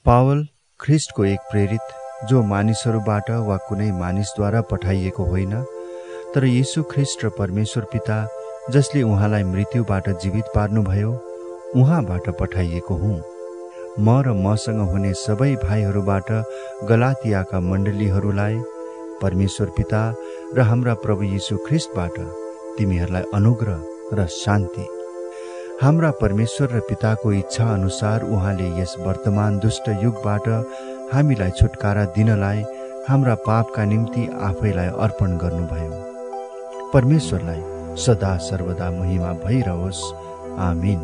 Paul ख्रिस्टको एक प्रेरित, जो मानिसहरूबाट वा कुनै मानिसद्वारा पठाइएको होइन, तर येशू ख्रिस्ट र परमेश्वर पिता जसले उहाँलाई मृत्युबाट जीवित पार्नुभयो उहाँबाट पठाइएको हुँ। म र मसँग हुने सबै भाइहरूबाट गलातियाका मण्डलीहरूलाई परमेश्वर पिता र हाम्रा प्रभु येशू ख्रिस्टबाट तिमीहरूलाई अनुग्रह र शान्ति। हाम्रा परमेश्वर र पिताको इच्छा अनुसार उहाँले यस वर्तमान दुष्ट युगबाट हामीलाई छुटकारा दिनलाई हाम्रा पापका निम्ति आफैलाई अर्पण गर्नुभयो। परमेश्वरलाई सदा सर्वदा महिमा भइरहोस्। आमीन।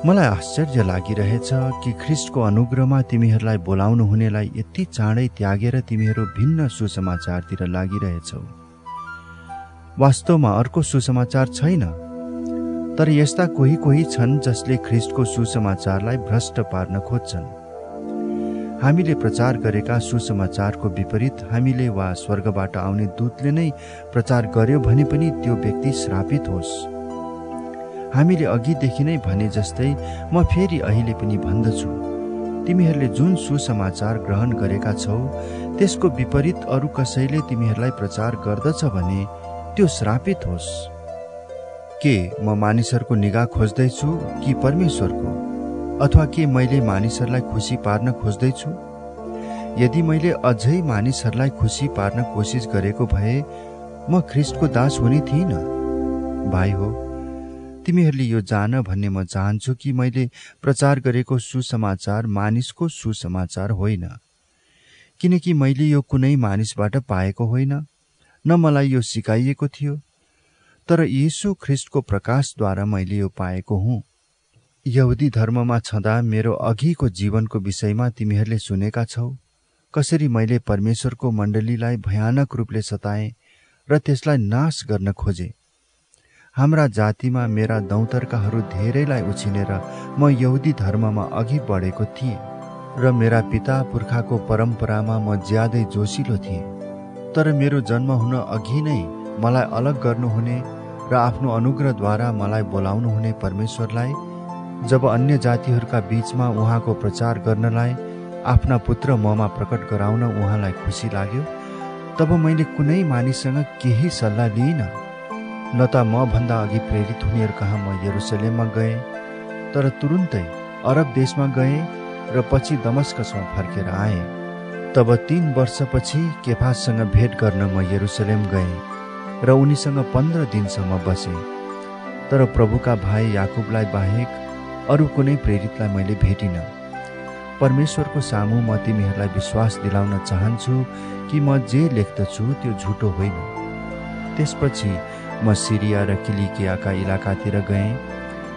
मलाई आश्चर्य लागिरहेछ कि ख्रिस्टको अनुग्रहमा तिमीहरूलाई बोलाउनु हुनेलाई यति चाँडै त्यागेर तिमीहरू भिन्न सुसमाचारतिर लागिरहेछौ। वास्तवमा अर्को सुसमाचार छैन, तर यस्ता कोही छन् जसले ख्रिस्टको सुसमाचारलाई भ्रष्ट पार्न खोज्छन्। हामीले प्रचार गरेका सुसमाचारको विपरीत हामीले वा स्वर्गबाट आउने दूतले नै प्रचार गर्यो भने पनि त्यो व्यक्ति श्रापित होस्। हामीले अघिदेखि नै भने जस्तै म फेरि अहिले पनि भन्दछु, तिमीहरूले जुन सुसमाचार ग्रहण गरेका छौ त्यसको विपरीत अरू कसैले तिमीहरूलाई प्रचार गर्दछ भने त्यो श्रापित होस्। के म मानिसहरूको निगाह खोज्दैछु कि परमेश्वरको? अथवा के मैले मानिसहरूलाई खुसी पार्न खोज्दैछु? यदि मैले अझै मानिसहरूलाई खुसी पार्न कोसिस गरेको भए म ख्रिस्टको दास हुने थिइनँ। भाइ हो, तिमीहरूले यो जान भन्ने म चाहन्छु कि मैले प्रचार गरेको सुसमाचार मानिसको सुसमाचार होइन, किनकि मैले यो कुनै मानिसबाट पाएको होइन, न मलाई यो सिकाइएको थियो, तर येशू ख्रिस्टको प्रकाशद्वारा मैले यो पाएको हुँ। यहुदी धर्ममा छँदा मेरो अघिको जीवनको विषयमा तिमीहरूले सुनेका छौ, कसरी मैले परमेश्वरको मण्डलीलाई भयानक रूपले सताएँ र त्यसलाई नाश गर्न खोजे। हाम्रा जातिमा मेरा दौतर्काहरू धेरैलाई उछिनेर म यहुदी धर्ममा अघि बढेको थिएँ र मेरा पिता पुर्खाको परम्परामा म ज्यादै जोसिलो थिएँ। तर मेरो जन्म हुन अघि नै मलाई अलग गर्नुहुने र आफ्नो अनुग्रहद्वारा मलाई बोलाउनु हुने परमेश्वरलाई जब अन्य जातिहरूका बीचमा उहाँको प्रचार गर्नलाई आफ्ना पुत्र ममा प्रकट गराउन उहाँलाई खुसी लाग्यो, तब मैले कुनै मानिससँग केही सल्लाह लिइनँ। न त म भन्दा अघि प्रेरित हुनेहरू कहाँ म यरुसलेममा गएँ, तर तुरुन्तै अरब देशमा गएँ र पछि दमस्कसमा फर्केर आएँ। तब 3 वर्षपछि केफाससँग भेट गर्न म यरुसलेम गएँ र उनीसँग 15 दिनसम्म बसेँ। तर प्रभुका भाइ याकुबलाई बाहेक अरू कुनै प्रेरितलाई मैले भेटिनँ। परमेश्वरको सामु म तिमीहरूलाई विश्वास दिलाउन चाहन्छु कि म जे लेख्दछु त्यो झुटो होइन। त्यसपछि म सिरिया र किलिकियाका इलाकातिर गएँ।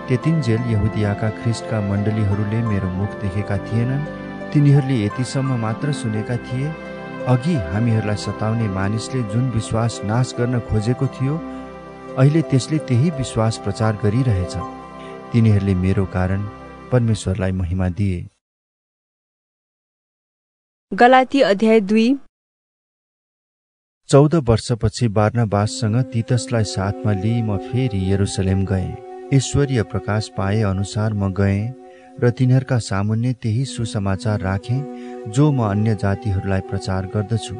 त्यतिन्जेल यहुदियाका ख्रिस्टका मण्डलीहरूले मेरो मुख देखेका थिएनन्। तिनीहरूले यतिसम्म मात्र सुनेका थिए, अघि हामीहरूलाई सताउने मानिसले जुन विश्वास नाश गर्न खोजेको थियो, अहिले त्यसले त्यही विश्वास प्रचार गरिरहेछ। तिनीहरूले मेरो कारण परमेश्वरलाई महिमा दिए। गलाती अध्याय 2। 14 वर्षपछि बारनबाससँग तीतसलाई साथमा लिई म फेरि यरुसलेम गएँ। ईश्वरीय प्रकाश पाए अनुसार म गएँ र तिनीहरूका सामुन्ने त्यही सुसमाचार राखेँ जो म अन्य जातिहरूलाई प्रचार गर्दछु।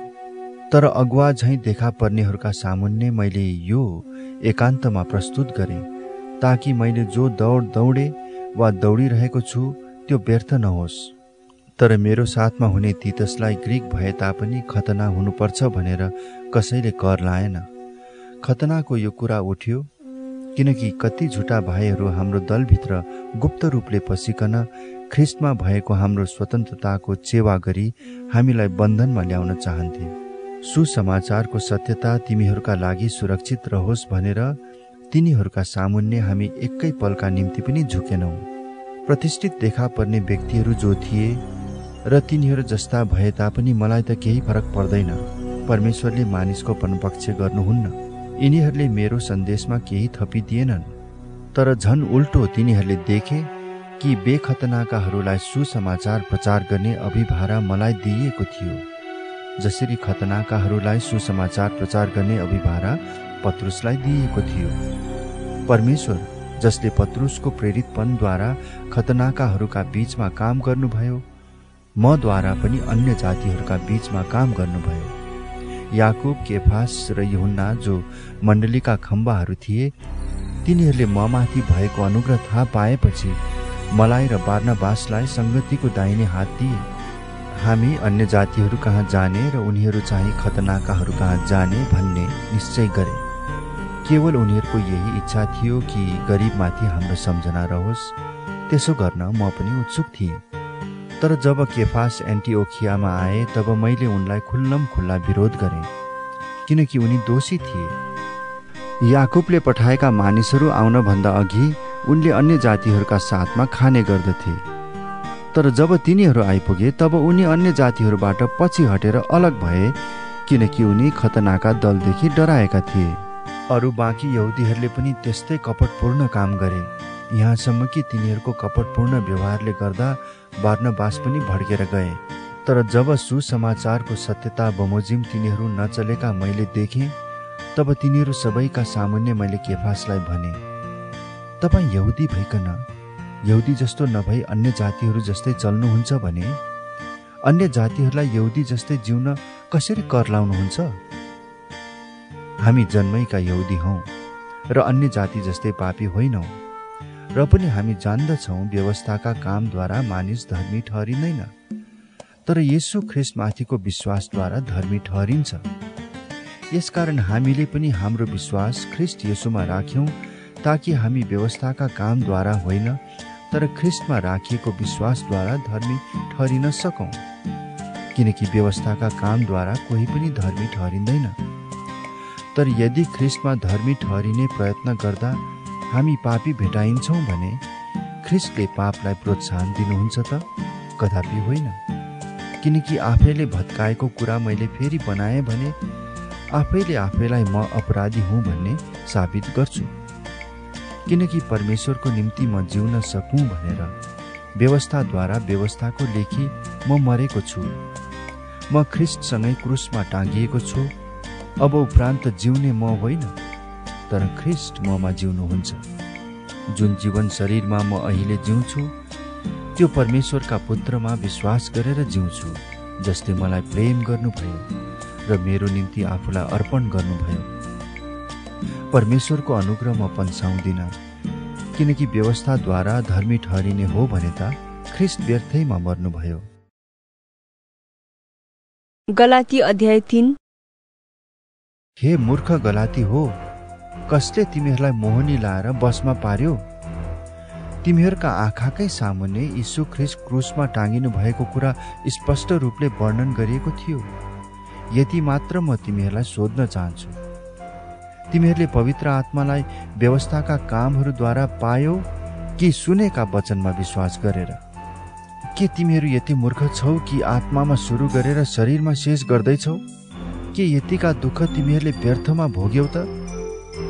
तर अगुवा झैं देखा पर्नेहरूका सामुन्ने मैले यो एकान्तमा प्रस्तुत गरेँ, ताकि मैले जो दौड दौडे वा दौडिरहेको छु त्यो व्यर्थ नहोस्। तर मेरो साथमा हुने तीतसलाई ग्रीक भए तापनि खतना हुनुपर्छ भनेर कसैले कर लाएन। खतनाको यो कुरा उठ्यो किनकि कति झुटा भाइहरू हाम्रो दलभित्र गुप्त रूपले पसिकन ख्रिस्टमा भएको हाम्रो स्वतन्त्रताको चेवा गरी हामीलाई बन्धनमा ल्याउन चाहन्थे। सुसमाचारको सत्यता तिमीहरूका लागि सुरक्षित रहोस् भनेर तिनीहरूका सामुन्ने हामी एकै पलका निम्ति पनि झुकेनौं। प्रतिष्ठित देखा पर्ने व्यक्तिहरू जो थिए र तिनीहरू जस्ता भए तापनि मलाई त केही फरक पर्दैन। परमेश्वरले मानिसको पनपक्ष गर्नुहुन्न। यिनीहरूले मेरो सन्देशमा केही थपिदिएनन्, तर झन् उल्टो तिनीहरूले देखे कि बेखतनाकाहरूलाई सुसमाचार प्रचार गर्ने अभिभारा मलाई दिइएको थियो, जसरी खतनाकाहरूलाई सुसमाचार प्रचार गर्ने अभिभारा पत्रुसलाई दिइएको थियो। परमेश्वर जसले पत्रुसको प्रेरितपनद्वारा खतनाकाहरूका बीचमा काम गर्नुभयो, मद्वारा पनि अन्य जातिहरूका बीचमा काम गर्नुभयो। याकुब, केफास र यूहन्ना जो मण्डलीका खम्बाहरू थिए, तिनीहरूले ममाथि भएको अनुग्रह थाहा पाएपछि मलाई र बारनाबासलाई संगतिको दाहिने हात दिए। हामी अन्य जातिहरू कहाँ जाने र उनीहरू चाहिँ खतनाकाहरू कहाँ जाने भन्ने निश्चय गरे। केवल उनीहरूको यही इच्छा थियो कि गरिबमाथि हाम्रो सम्झना रहोस्। त्यसो गर्न म पनि उत्सुक थिएँ। तर जब केफास एन्टिओखियामा आए तब मैले उनलाई खुल्लम खुल्ला विरोध गरेँ, किनकि उनी दोषी थिए। याकुबले पठाएका मानिसहरू आउनभन्दा अघि उनले अन्य जातिहरूका साथमा खाने गर्दथे। तर जब तिनीहरू आइपुगे तब उनी अन्य जातिहरूबाट पछि हटेर अलग भए, किनकि उनी खतनाका दलदेखि डराएका थिए। अरू बाँकी यहुदीहरूले पनि त्यस्तै कपटपूर्ण काम गरे, यहाँसम्म कि तिनीहरूको कपटपूर्ण व्यवहारले गर्दा बारनबास पनि भड्केर गए। तर जब सुसमाचारको सत्यता बमोजिम तिनीहरू नचलेका मैले देखेँ, तब तिनीहरू सबैका सामुन्ने मैले केफासलाई भने, तपाईँ यहुदी भइकन यहुदी जस्तो नभई अन्य जातिहरू जस्तै चल्नुहुन्छ भने अन्य जातिहरूलाई यहुदी जस्तै जिउन कसरी कर लाउनुहुन्छ? हामी जन्मैका यहुदी हौँ र अन्य जाति जस्तै पापी होइनौँ, र पनि हामी जान्दछौँ व्यवस्थाका कामद्वारा मानिस धर्मी ठहरिँदैन, तर येशू ख्रीष्टमाथिको विश्वासद्वारा धर्मी ठहरिन्छ। यसकारण हामीले पनि हाम्रो विश्वास ख्रीष्ट येशूमा राख्यौँ, ताकि हामी व्यवस्थाका कामद्वारा होइन तर ख्रीष्टमा राखिएको विश्वासद्वारा धर्मी ठहरिन सकौँ। किनकि व्यवस्थाका कामद्वारा कोही पनि धर्मी ठहरिँदैन। तर यदि ख्रीष्टमा धर्मी ठहरिने प्रयत्न गर्दा हामी पापी भेटाइन्छौँ भने ख्रीष्टले पापलाई प्रोत्साहन दिनुहुन्छ त? कदापि होइन। किनकि आफैले भत्काएको कुरा मैले फेरि बनाएँ भने आफैले आफैलाई म अपराधी हुँ भन्ने साबित गर्छु। किनकि परमेश्वरको निम्ति म जिउन सकूँ भनेर व्यवस्थाद्वारा व्यवस्थाको लेखी म मरेको छु। म ख्रीष्टसँगै क्रुसमा टाँगिएको छु। अब उपरान्त जिउने म होइन, तर ख्रीष्ट ममा जिउनुहुन्छ। जुन जीवन शरीरमा म अहिले जिउँछु त्यो परमेश्वरका पुत्रमा विश्वास गरेर जिउँछु, जसले मलाई प्रेम गर्नुभयो र मेरो निम्ति आफूलाई अर्पण गर्नुभयो। परमेश्वरको अनुग्रह म पन्छाउँदिन, किनकि व्यवस्थाद्वारा धर्मी ठहरिने हो भने त ख्रीष्ट व्यर्थैमा मर्नुभयो। गलाती अध्याय 3। हे मूर्ख गलाती हो, कसले तिमीहरूलाई मोहनी लाएर बसमा पार्यो? तिमीहरूका आँखाकै सामुन्ने यीशु ख्रीष्ट क्रुसमा टाँगिनु भएको कुरा स्पष्ट रूपले वर्णन गरिएको थियो। यति मात्र म तिमीहरूलाई सोध्न चाहन्छु, तिमीहरूले पवित्र आत्मालाई व्यवस्थाका कामहरूद्वारा पायौ कि सुनेका वचनमा विश्वास गरेर? के तिमीहरू यति मूर्ख छौ कि आत्मामा सुरु गरेर शरीरमा शेष गर्दैछौ? के यतिका दुःख तिमीहरूले व्यर्थमा भोग्यौ त?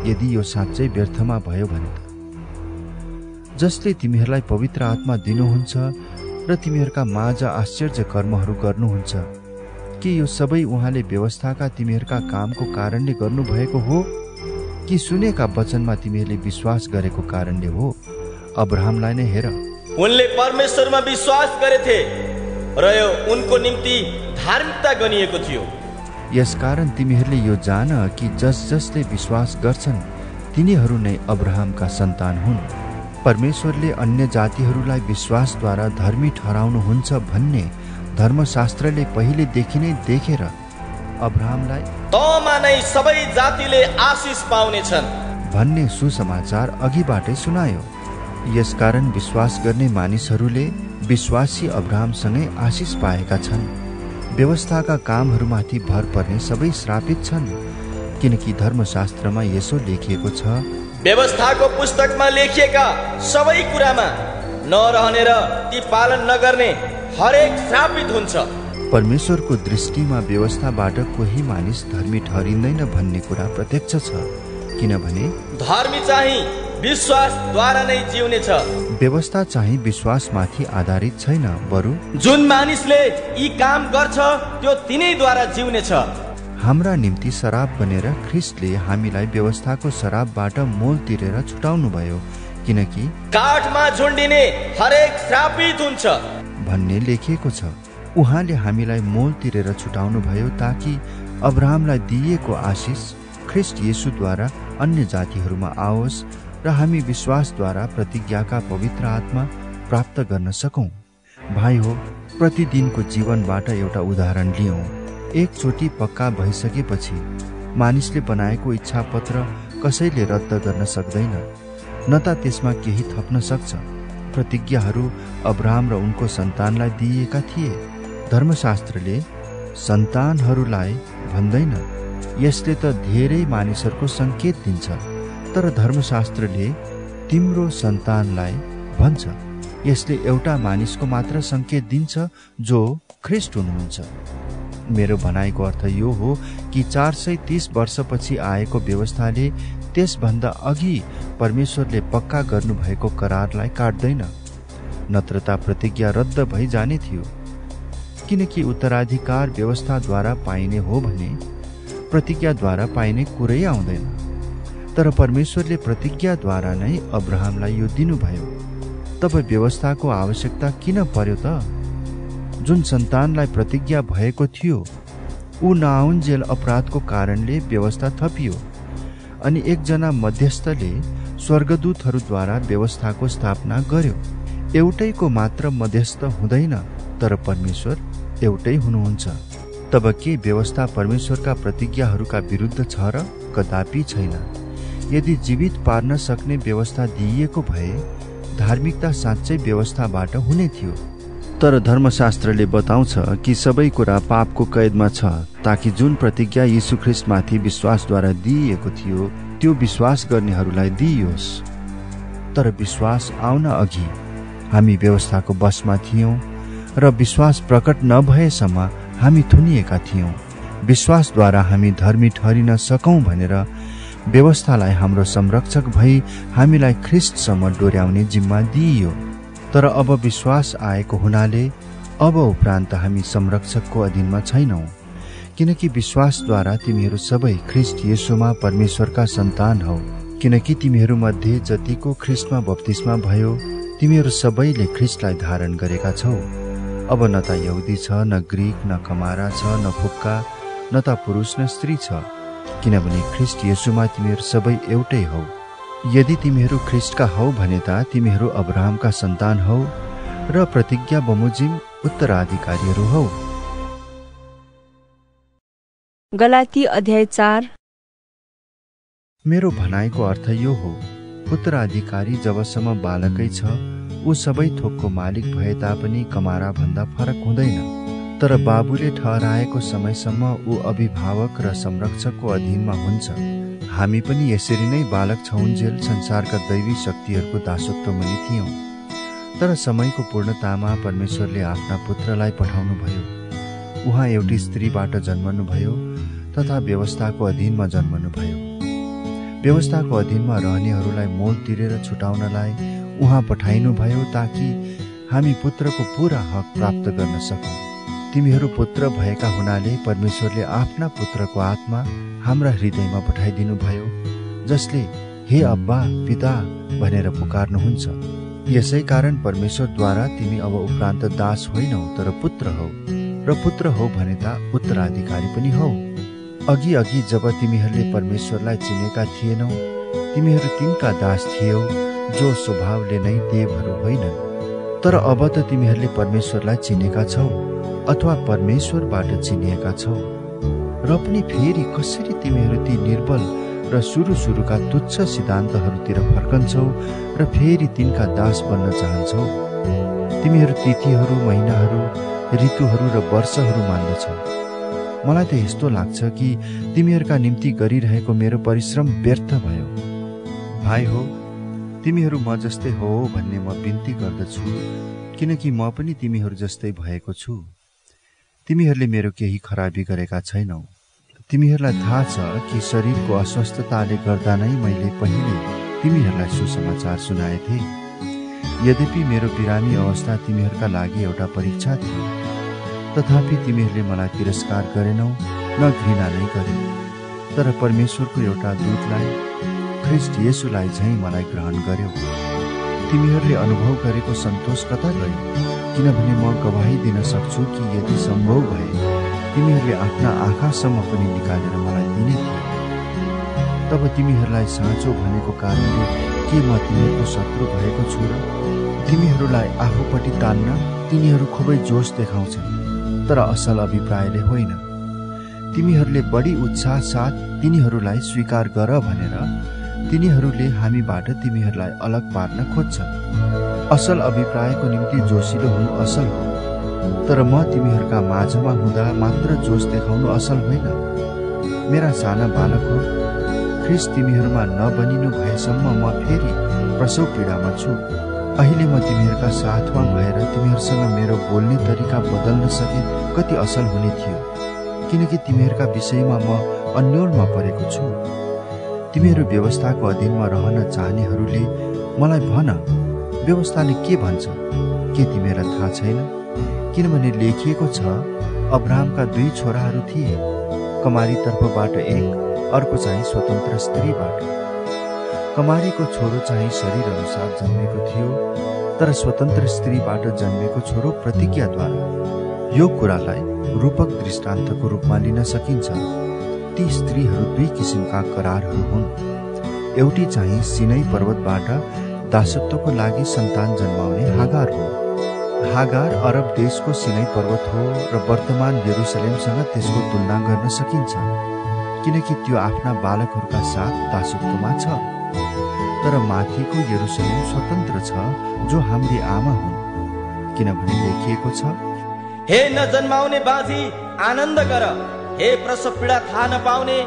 यदि यो साँच्चै व्यर्थमा भयो भने त जसले तिमीहरूलाई पवित्र आत्मा दिनुहुन्छ र तिमीहरूका माझ आश्चर्य कर्महरू गर्नुहुन्छ, के यो सबै उहाँले व्यवस्थाका तिमीहरूका कामको कारणले गर्नुभएको हो कि सुनेका वचनमा तिमीहरूले विश्वास गरेको कारणले हो? अब्राहमलाई नै हेर, उनले परमेश्वरमा विश्वास गरेथे र यो उनको निम्ति धार्मिकता गनिएको थियो। यसकारण तिमीहरूले यो जान कि जसले विश्वास गर्छन् तिनीहरू नै अब्राहमका सन्तान हुन्। परमेश्वरले अन्य जातिहरूलाई विश्वासद्वारा धर्मी ठहराउनुहुन्छ भन्ने धर्मशास्त्रले पहिलेदेखि नै देखेर अब्राहमलाई तँमा नै सबै जातिले आशिष पाउनेछन् भन्ने सुसमाचार अघिबाटै सुनायो। यसकारण विश्वास गर्ने मानिसहरूले विश्वासी अब्राहमसँगै आशिष पाएका छन्। व्यवस्थाका कामहरूमाथि भर पर्ने सबै श्रापित छन्, किनकि धर्मशास्त्रमा यसो लेखिएको छ, व्यवस्थाको पुस्तकमा लेखिएका सबै कुरामा नरहने र ती पालन नगर्ने हरेक श्रापित हुन्छ। परमेश्वरको दृष्टिमा व्यवस्थाबाट कोही मानिस धर्मी ठहरिँदैन भन्ने कुरा प्रत्यक्ष छ, किनभने धर्मी चाहिँ विश्वासद्वारा नै जिउने छ। व्यवस्था चाहिँ विश्वासमाथि आधारित छैन, बरु जुन मानिसले यी काम गर्छ त्यो तिनैद्वारा जिउने छ। हाम्रा निम्ति शराब बनेर ख्रीष्टले हामीलाई व्यवस्थाको शराबबाट मोल तिरेर छुटाउनु भयो, किनकि काठमा झुन्डिने हरेक श्रापित हुन्छ भन्ने लेखिएको छ। उहाँले हामीलाई मोल तिरेर छुटाउनु भयो ताकि अब्राहमलाई दिइएको आशिष ख्रिस्ट येशूद्वारा अन्य जातिहरूमा आओस् र हामी विश्वासद्वारा प्रतिज्ञाका पवित्र आत्मा प्राप्त गर्न सकौं। भाइ हो, प्रतिदिनको जीवनबाट एउटा उदाहरण लियौं। एकचोटि पक्का भइसकेपछि मानिसले बनाएको इच्छा पत्र कसैले रद्द गर्न सक्दैन, न त त्यसमा केही थप्न सक्छ। प्रतिज्ञाहरू अब्राहम र उनको सन्तानलाई दिइएका थिए। धर्मशास्त्रले सन्तानहरूलाई भन्दैन, यसले त धेरै मानिसहरूको संकेत दिन्छ, तर धर्मशास्त्रले तिम्रो सन्तानलाई भन्छ, यसले एउटा मानिसको मात्र संकेत दिन्छ जो ख्रिस्ट हुनुहुन्छ। मेरो भनाइको अर्थ यो हो कि 430 वर्षपछि आएको व्यवस्थाले त्यसभन्दा अघि परमेश्वरले पक्का गर्नुभएको करारलाई काट्दैन, नत्र त प्रतिज्ञा रद्द भई जाने थियो। किनकि उत्तराधिकार व्यवस्थाद्वारा पाइने हो भने प्रतिज्ञाद्वारा पाइने कुरै आउँदैन। तर परमेश्वरले प्रतिज्ञाद्वारा नै अब्राहमलाई यो दिनुभयो। तब व्यवस्थाको आवश्यकता किन पर्यो त? जुन सन्तानलाई प्रतिज्ञा भएको थियो ऊ नआउन्जेल अपराधको कारणले व्यवस्था थपियो, अनि एकजना मध्यस्थले स्वर्गदूतहरूद्वारा व्यवस्थाको स्थापना गर्यो। एउटैको मात्र मध्यस्थ हुँदैन, तर परमेश्वर एउटै हुनुहुन्छ। तब के व्यवस्था परमेश्वरका प्रतिज्ञाहरूका विरुद्ध छ र? कदापि छैन। यदि जीवित पार्न सक्ने व्यवस्था दिइएको भए धार्मिकता साँच्चै व्यवस्थाबाट हुने थियो। तर धर्मशास्त्रले बताउँछ कि सबै कुरा पापको कैदमा छ, ताकि जुन प्रतिज्ञा यीशु ख्रिस्टमाथि विश्वासद्वारा दिइएको थियो त्यो विश्वास गर्नेहरूलाई दिइयोस्। तर विश्वास आउन अघि हामी व्यवस्थाको बसमा थियौं र विश्वास प्रकट नभएसम्म हामी थुनिएका थियौं। विश्वासद्वारा हामी धर्मी ठहरिन सकौं भनेर व्यवस्थालाई हाम्रो संरक्षक भई हामीलाई ख्रिस्टसम्म डोर्याउने जिम्मा दिइयो। तर अब विश्वास आएको हुनाले अब उपरान्त हामी संरक्षकको अधीनमा छैनौं, किनकि विश्वासद्वारा तिमीहरू सबै ख्रिस्ट येशूमा परमेश्वरका सन्तान हौ। किनकि तिमीहरू मध्ये जतिको ख्रिस्टमा बप्तिस्मा भयो तिमीहरू सबैले ख्रिस्टलाई धारण गरेका छौ। अब न त यहुदी छ, न ग्रीक, न कमारा छ, न फुक्का, न त पुरुष न स्त्री छ, किनभने ख्रिस्ट येशूमा तिमीहरू सबै एउटै हौ। यदि तिमीहरू ख्रिस्टका हौ भने त तिमीहरू अब्राहमका सन्तान हौ र प्रतिज्ञा बमोजिम उत्तराधिकारीहरू हौ। गलाती अध्याय 4। मेरो भनाइको अर्थ यो हो, उत्तराधिकारी जबसम्म बालकै छ ऊ सबै थोकको मालिक भए तापनि कमारा भन्दा फरक हुँदैन। तर बाबुले ठहराएको समयसम्म ऊ अभिभावक र संरक्षकको अधीनमा हुन्छ। हामी पनि यसरी नै बालक छौन्जेल संसारका दैवी शक्तिहरूको दासत्व मुनि थियौं। तर समयको पूर्णतामा परमेश्वरले आफ्ना पुत्रलाई पठाउनुभयो। उहाँ एउटी स्त्रीबाट जन्मनुभयो तथा व्यवस्थाको अधीनमा जन्मनुभयो। व्यवस्थाको अधीनमा रहनेहरूलाई मोल तिरेर छुटाउनलाई उहाँ पठाइनुभयो ताकि हामी पुत्रको पूरा हक प्राप्त गर्न सकौं। तिमीहरू पुत्र भएका हुनाले परमेश्वरले आफ्ना पुत्रको आत्मा हाम्रा हृदयमा पठाइदिनु भयो, जसले हे अब्बा पिता भनेर पुकार्नुहुन्छ। यसै कारण परमेश्वरद्वारा तिमी अब उपरान्त दास होइनौ तर पुत्र हौ, र पुत्र हौ भने त उत्तराधिकारी पनि हौ। अघि अघि जब तिमीहरूले परमेश्वरलाई चिनेका थिएनौ तिमीहरू तिनका दास थियौ जो स्वभावले नै देवहरू होइनन्। तर अब त तिमीहरूले परमेश्वरलाई चिनेका छौ अथवा परमेश्वरबाट चिनिएका छौ। र पनि फेरि कसरी तिमीहरू ती निर्बल र सुरुका तुच्छ सिद्धान्तहरूतिर फर्कन्छौ र फेरि तिनका दास बन्न चाहन्छौ। तिमीहरू तिथिहरू, महिनाहरू, ऋतुहरू र वर्षहरू मान्दछौ। मलाई त यस्तो लाग्छ कि तिमीहरूका निम्ति गरिरहेको मेरो परिश्रम व्यर्थ भयो। भाइ हो, तिमीहरू म जस्तै हो भन्ने म बिन्ती गर्दछु, किनकि म पनि तिमीहरू जस्तै भएको छु। तिमीहरूले मेरो केही खराबी गरेका छैनौ। तिमीहरूलाई थाहा छ कि शरीरको अस्वस्थताले गर्दा नै मैले पहिले तिमीहरूलाई सुसमाचार सुनाएथे। यद्यपि मेरो बिरामी अवस्था तिमीहरूका लागि एउटा परीक्षा थियो, तथापि तिमीहरूले मलाई तिरस्कार गरेनौ न घृणा नै गरे। तर परमेश्वरको एउटा दूतलाई ख्रिस्ट येशूलाई झैं मलाई ग्रहण गर्यो। तिमीहरूले अनुभव गरेको सन्तोष कता गयो? किनभने म गवाही दिन सक्छु कि यदि सम्भव भए तिमीहरूले आफ्ना आँखासम्म पनि निकालेर मलाई दिने थियो। तब तिमीहरूलाई साँचो भनेको कारणले के म तिमीहरूको शत्रु भएको छु र? तिमीहरूलाई आफूपट्टि तान्न तिनीहरू खुबै जोस देखाउँछन्, तर असल अभिप्रायले होइन। तिमीहरूले बढी उत्साह साथ तिनीहरूलाई स्वीकार गर भनेर तिनीहरूले हामीबाट तिमीहरूलाई अलग पार्न खोज्छन्। असल अभिप्रायको निम्ति जोसिलो हुनु असल हो, तर म तिमीहरूका माझमा हुँदा मात्र जोस देखाउनु असल होइन। मेरा साना बालकहरू, ख्रीष्ट तिमीहरूमा नबनिनु भएसम्म म फेरि प्रसव पीडामा छु। अहिले म तिमीहरूका साथमा भएर तिमीहरूसँग मेरो बोल्ने तरिका बदल्न सके कति असल हुने थियो, किनकि तिमीहरूका विषयमा म अन्योलमा परेको छु। तिमीहरू व्यवस्थाको अधीनमा रहन चाहनेहरूले मलाई भन, व्यवस्थाले के भन्छ? के तिमीहरूलाई थाहा छैन? किनभने लेखिएको छ, अब्राहमका 2 छोराहरू थिए, कमारी तर्फबाट एक, अर्को चाहिँ स्वतन्त्र स्त्रीबाट। कमारीको छोरो चाहिँ शरीर अनुसार जन्मेको थियो, तर स्वतन्त्र स्त्रीबाट जन्मेको छोरो प्रतिज्ञाद्वारा। यो कुरालाई रूपक दृष्टान्तको रूपमा लिन सकिन्छ। ती स्त्रीहरू 2 किसिमका करारहरू हुन्। एउटी चाहिँ सिनै पर्वतबाट दासत्वको लागि सन्तान जन्माउने हागार हो। हागार अरब देशको सिनै पर्वत हो र वर्तमान यरुसलेमसँग त्यसको तुलना गर्न सकिन्छ, किनकि त्यो आफ्ना बालकहरूका साथ दासत्वमा छ। तर माथिको यरुसलेम स्वतन्त्र छ, जो हाम्री आमा हुन्, किनभने लेखिएको छ, हे नजन्माउने बाँझी आनन्द गर, हे प्रसव पीडा थाहा नपाउने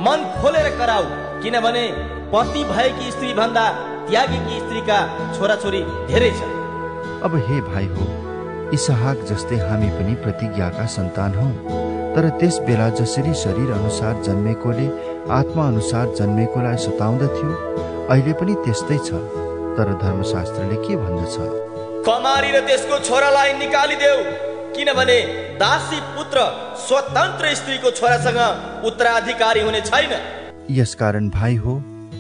मन खोलेर कराऊ, किनभने पति भएकी स्त्री भन्दा त्यागेकी स्त्रीका छोराछोरी धेरै छन्। अब हे भाइ हो, इसहाक जस्तै हामी पनि प्रतिज्ञाका सन्तान हौ। तर त्यस बेला जसरी शरीर अनुसार जन्मेकोले आत्मा अनुसार जन्मेकोलाई सताउँदथ्यो, अहिले पनि त्यस्तै छ। तर धर्मशास्त्रले के भन्दछ? कमारी र त्यसको छोरालाई निकालिदेऊ, किनभने दासी पुत्र स्वतन्त्र स्त्रीको छोरासँग उत्तराधिकारी हुने छैन। यसकारण भाइ हो,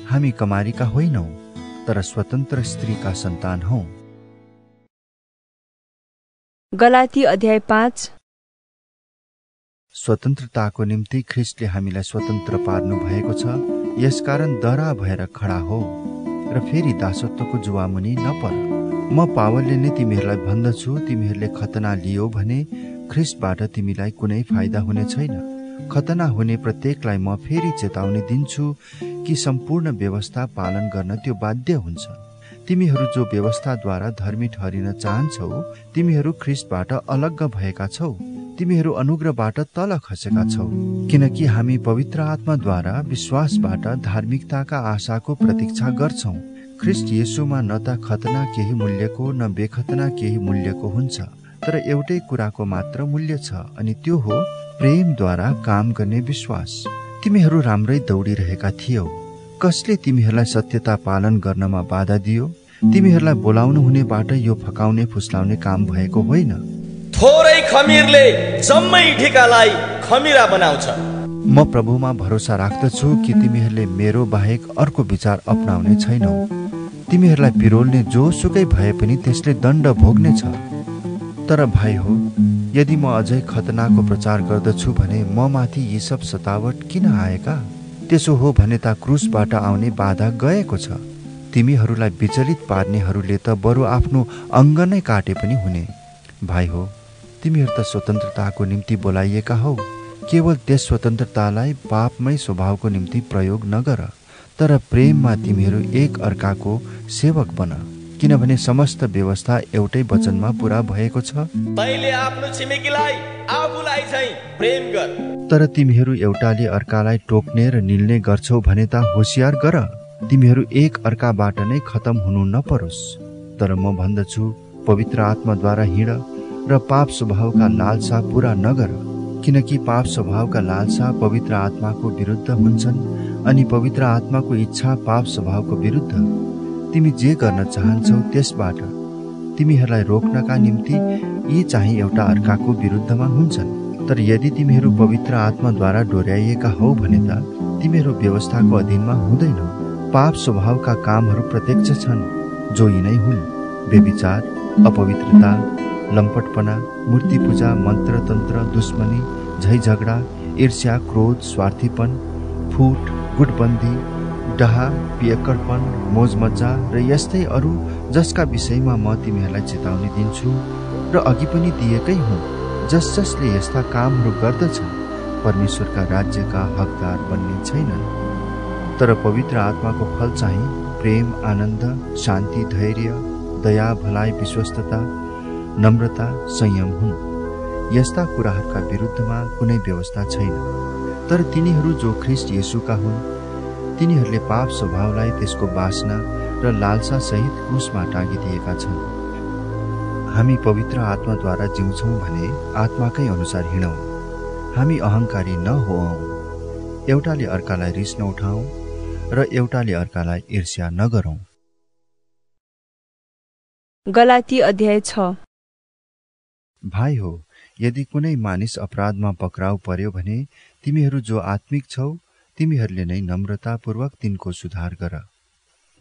हामी कमारीका होइनौं, तर स्वतन्त्र स्त्रीका सन्तान हौ। गलाती अध्याय 5। स्वतन्त्रताको निम्ति ख्रीष्टले हामीलाई स्वतन्त्र पार्नु भएको छ। यसकारण दरा भएर खडा हो र फेरि दासत्वको जुवामुनि नपर। म पावलले नै तिमीहरूलाई भन्दछु, तिमीहरूले खतना लियो भने ख्रीष्टबाट तिमीलाई कुनै फाइदा हुने छैन। खतना हुने प्रत्येकलाई म फेरि चेतावनी दिन्छु कि सम्पूर्ण व्यवस्था पालन गर्न त्यो बाध्य हुन्छ। तिमीहरू जो व्यवस्थाद्वारा धर्मी ठहरिन चाहन्छौ, तिमीहरू ख्रीष्टबाट अलग भएका छौ। तिमीहरू अनुग्रहबाट तल खसेका छौ, किनकि हामी पवित्र आत्माद्वारा विश्वासबाट धार्मिकताका आशाको प्रतीक्षा गर्छौं। ख्रीष्ट येशूमा न त खतना केही मूल्यको न बेखतना केही मूल्यको हुन्छ, तर एउटै कुराको मात्र मूल्य छ, अनि त्यो हो प्रेमद्वारा काम गर्ने विश्वास। तिमीहरू राम्रै दौडिरहेका थियौ। कसले तिमीहरूलाई सत्यता पालन गर्नमा बाधा दियो? तिमीहरूलाई बोलाउनु हुनेबाट यो फकाउने फुस्लाउने काम भएको होइन। थोरै खमीरले जम्मै ढिकालाई खमीरा बनाउँछ। म प्रभुमा भरोसा राख्दछु कि तिमीहरूले मेरो बाहेक अर्को विचार अपनाउने छैनौ। तिमीहरूलाई पिरोल्ने जोसुकै भए पनि त्यसले दण्ड भोग्नेछ। तर भाइ हो, यदि म अझै खतनाको प्रचार गर्दछु भने म माथि यी सब सतावट किन आएका? त्यसो हो भने त क्रुसबाट आउने बाधा गएको छ। तिमीहरूलाई विचलित पार्नेहरूले त बरु आफ्नो अङ्ग नै काटे पनि हुने। भाइ हो, तिमीहरू त स्वतन्त्रताको निम्ति बोलाइएका हौ। केवल त्यस स्वतन्त्रतालाई पापमय स्वभावको निम्ति प्रयोग नगर, तर प्रेममा तिमीहरू एक अर्काको सेवक बन, किनभने समस्त व्यवस्था एउटै वचनमा पूरा भएको छ, तैले आफ्नो छिमेकीलाई आफूलाई झैं प्रेम गर। तर तिमीहरू एउटाले अर्कालाई टोक्ने र निल्ने गर्छौ भने त होशियार गर, तिमीहरू एक अर्काबाट नै खतम हुनु नपरोस्। तर म भन्दछु, पवित्र आत्माद्वारा हिँड र पाप स्वभावका लालसा पूरा नगर, किनकि पाप स्वभावका लालसा पवित्र आत्माको विरुद्ध हुन्छन्, अनि पवित्र आत्माको इच्छा पाप स्वभावको विरुद्ध। तिमी जे गर्न चाहन्छौ त्यसबाट तिमीहरूलाई रोक्नका निम्ति यी चाहिँ एउटा अर्काको विरुद्धमा हुन्छन्। तर यदि तिमीहरू पवित्र आत्माद्वारा डोर्याइएका हौ भने त तिमीहरू व्यवस्थाको अधीनमा हुँदैनौ। पाप स्वभावका कामहरू प्रत्यक्ष छन्, जो यिनै हुन्: व्यभिचार, अपवित्रता, लम्पटपना, मूर्ति पूजा, मन्त्र तन्त्र, दुश्मनी, झै झगडा, ईर्ष्या, क्रोध, स्वार्थीपन, फुट, गुटबन्दी, डहा, पियक्कडपन, मोजमज्जा र यस्तै अरू जसका विषयमा म तिमीहरूलाई चेतावनी दिन्छु र अघि पनि दिएकै हुँ। जसले यस्ता कामहरू गर्दछ परमेश्वरका राज्यका हकदार बन्ने छैनन्। तर पवित्र आत्माको फल चाहिँ प्रेम, आनन्द, शान्ति, धैर्य, दया, भलाइ, विश्वस्तता, नम्रता, संयम हुन्। यस्ता कुराहरूका विरुद्धमा कुनै व्यवस्था छैन। तर तिनीहरू जो ख्रीष्ट येशूका हुन् तिनीहरूले पाप स्वभावलाई त्यसको वासना र लालसा सहित क्रुसमा टाँगिदिएका छन्। हामी पवित्र आत्माद्वारा जिउँछौँ भने आत्माकै अनुसार हिँडौँ। हामी अहङ्कारी नहोऔँ, एउटाले अर्कालाई रिस नउठाउँ र एउटाले अर्कालाई ईर्ष्या नगरौँ। गलाती अध्याय 6। भाइ हो, यदि कुनै मानिस अपराधमा पक्राउ पर्यो भने तिमीहरू जो आत्मिक छौ तिमीहरूले नै नम्रतापूर्वक तिनको सुधार गर।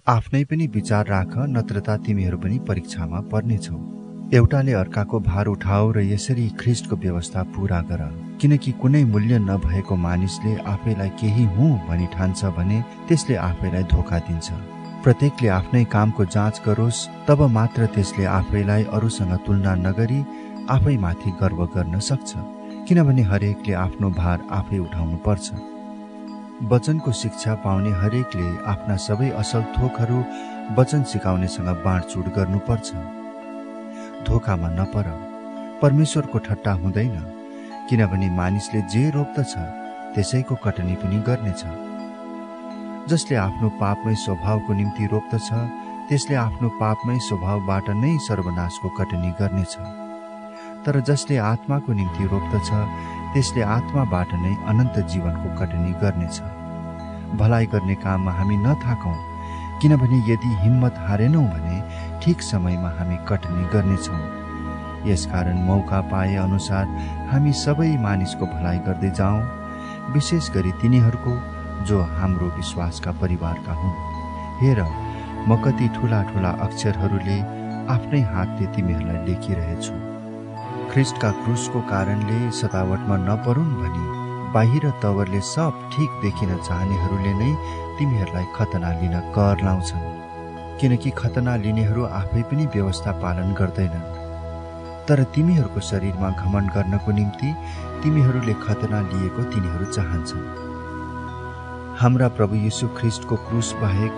आफ्नै पनि विचार राख, नत्रता तिमीहरू पनि परीक्षामा पर्नेछौ। एउटाले अर्काको भार उठाऊ र यसरी ख्रीष्टको व्यवस्था पूरा गर। किनकि कुनै मूल्य नभएको मानिसले आफैलाई केही हुँ भनी ठान्छ भने त्यसले आफैलाई धोका दिन्छ। प्रत्येकले आफ्नै कामको जाँच गरोस्, तब मात्र त्यसले आफैलाई अरूसँग तुलना नगरी आफैमाथि गर्व गर्न सक्छ। किनभने हरेकले आफ्नो भार आफै उठाउनु पर्छ। वचनको शिक्षा पाउने हरेकले आफ्ना सबै असल थोकहरू वचन सिकाउनेसँग बाँडचुँड गर्नुपर्छ। धोकामा नपर, परमेश्वरको ठट्टा हुँदैन। किनभने मानिसले जे रोप्दछ त्यसैको कटनी पनि गर्नेछ। जसले आफ्नो पापमै स्वभावको निम्ति रोप्दछ त्यसले आफ्नो पापमै स्वभावबाट नै सर्वनाशको कटनी गर्नेछ। तर जसले आत्माको निम्ति रोप्दछ त्यसले आत्माबाट नै अनन्त जीवनको कटनी गर्नेछ। भलाइ गर्ने काममा हामी नथाकौँ, किनभने यदि हिम्मत हारेनौँ भने ठिक समयमा हामी कटनी गर्नेछौँ। यसकारण मौका पाए अनुसार हामी सबै मानिसको भलाइ गर्दै जाउँ, विशेष गरी तिनीहरूको जो हाम्रो विश्वासका परिवारका हुन्। हेर, म कति ठुला ठुला अक्षरहरूले आफ्नै हातले तिमीहरूलाई लेखिरहेछु। ख्रीष्टका क्रुसको कारणले सतावटमा नपरुन् भनी बाहिर तवरले सब ठिक देखिन चाहनेहरूले नै तिमीहरूलाई खतना लिन कर लाउँछन्। किनकि खतना लिनेहरू आफै पनि व्यवस्था पालन गर्दैनन्। तर तिमीहरूको शरीरमा घमण्ड गर्नको निम्ति तिमीहरूले खतना लिएको तिनीहरू चाहन्छन्। हाम्रा प्रभु येशू ख्रीष्टको क्रुस बाहेक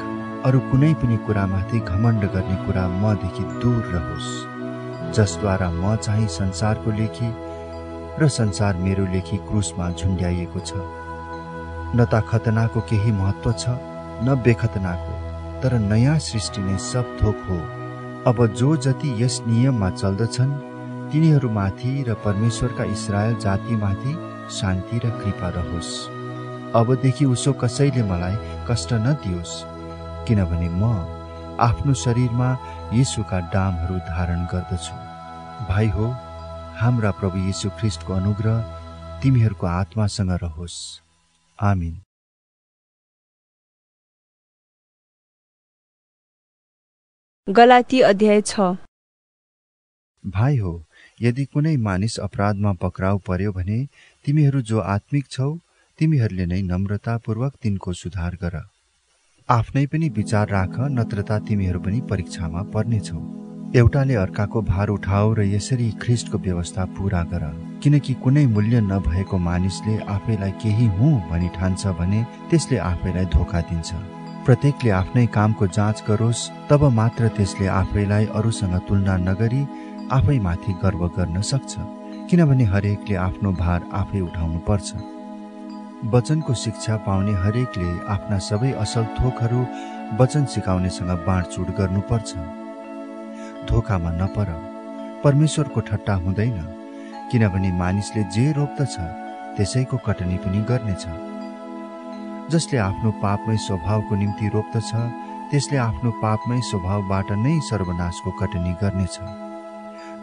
अरू कुनै पनि कुरामाथि घमण्ड गर्ने कुरा मदेखि दूर रहोस्। जसद्वारा म चाहिँ संसारको लेखी र संसार मेरो लेखी क्रुसमा झुन्ड्याइएको छ। न त खतनाको केही महत्त्व छ न बेखतनाको, तर नयाँ सृष्टि नै सब थोक हो। अब जो जति यस नियममा चल्दछन् तिनीहरूमाथि र परमेश्वरका इस्रायल जातिमाथि शान्ति र कृपा रहोस्। अबदेखि उसो कसैले मलाई कष्ट नदियोस्, किनभने म आफ्नो शरीरमा येशूका डामहरू धारण गर्दछु। भाइ हो, हाम्रा प्रभु येशू ख्रीष्टको अनुग्रह तिमीहरूको आत्मासँग रहोस्। आमीन। गलाती अध्याय 6। भाइ हो, यदि कुनै मानिस अपराधमा पक्राउ पर्यो भने तिमीहरू जो आत्मिक छौ तिमीहरूले नै नम्रतापूर्वक तिनको सुधार गर। आफ्नै पनि विचार राख, नत्रता तिमीहरू पनि परीक्षामा पर्नेछौ। एउटाले अर्काको भार उठाऊ र यसरी ख्रीष्टको व्यवस्था पूरा गर। किनकि कुनै मूल्य नभएको मानिसले आफैलाई केही हुँ भनी ठान्छ भने त्यसले आफैलाई धोका दिन्छ। प्रत्येकले आफ्नै कामको जाँच गरोस्, तब मात्र त्यसले आफैलाई अरूसँग तुलना नगरी आफैमाथि गर्व गर्न सक्छ। किनभने हरेकले आफ्नो भार आफै उठाउनु पर्छ। वचनको शिक्षा पाउने हरेकले आफ्ना सबै असल थोकहरू वचन सिकाउनेसँग बाँडचुँड गर्नुपर्छ। धोकामा नपर, परमेश्वरको ठट्टा हुँदैन। किनभने मानिसले जे रोप्दछ त्यसैको कटनी पनि गर्नेछ। जसले आफ्नो पापमै स्वभावको निम्ति रोप्दछ त्यसले आफ्नो पापमै स्वभावबाट नै सर्वनाशको कटनी गर्नेछ।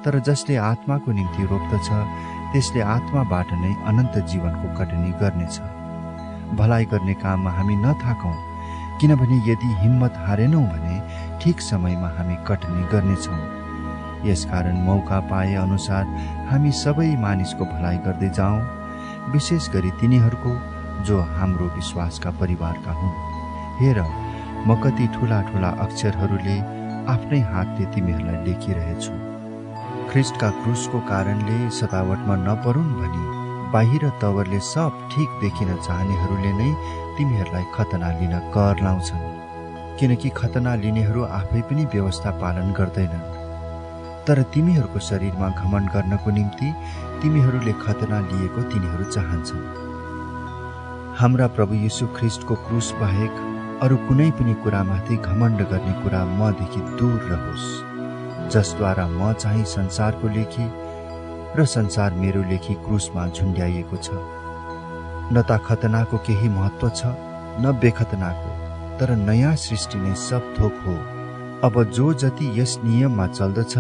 तर जसले आत्माको निम्ति रोप्दछ त्यसले आत्माबाट नै अनन्त जीवनको कटनी गर्नेछ। भलाइ गर्ने काममा हामी नथाकौँ, किनभने यदि हिम्मत हारेनौँ भने ठिक समयमा हामी कटनी गर्नेछौँ। यसकारण मौका पाए अनुसार हामी सबै मानिसको भलाइ गर्दै जाउँ, विशेष गरी तिनीहरूको जो हाम्रो विश्वासका परिवारका हुन्। हेर, म कति ठुला ठुला अक्षरहरूले आफ्नै हातले तिमीहरूलाई लेखिरहेछु। ख्रिस्टका क्रुसको कारणले सतावटमा नपरुन् भनी बाहिर तवरले सब ठिक देखिन चाहनेहरूले नै तिमीहरूलाई खतना लिन कर लाउँछन्, किनकि खतना लिनेहरू आफै पनि व्यवस्था पालन गर्दैनन्। तर तिमीहरूको शरीरमा घमण्ड गर्नको निम्ति तिमीहरूले खतना लिएको तिनीहरू चाहन्छन्। हाम्रा प्रभु यीशु ख्रिस्टको क्रुस बाहेक अरू कुनै पनि कुरामाथि घमण्ड गर्ने कुरा मदेखि दूर रहोस्, जसद्वारा म चाहिँ संसारको लेखी र संसार मेरो लेखी क्रुसमा झुन्ड्याइएको छ। न त खतनाको केही महत्त्व छ न बेखतनाको, तर नयाँ सृष्टि नै सब थोक हो। अब जो जति यस नियममा चल्दछ